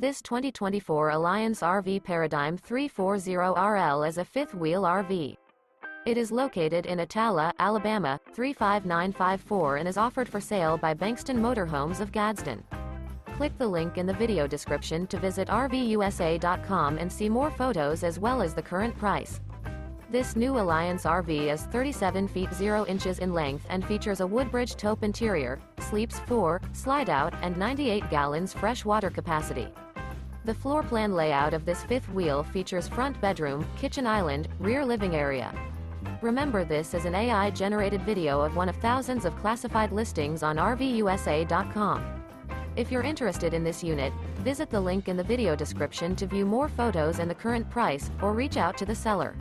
This 2024 Alliance RV Paradigm 340RL is a fifth-wheel RV. It is located in Attalla, Alabama, 35954 and is offered for sale by Bankston Motorhomes of Gadsden. Click the link in the video description to visit RVUSA.com and see more photos as well as the current price. This new Alliance RV is 37 feet 0 inches in length and features a WOODBRIDGE TAUPE interior, sleeps 4, Slideout, and 98 gallons fresh water capacity. The floor plan layout of this fifth wheel features front bedroom, kitchen island, rear living area. Remember, this is an AI-generated video of one of thousands of classified listings on RVUSA.com. If you're interested in this unit, visit the link in the video description to view more photos and the current price, or reach out to the seller.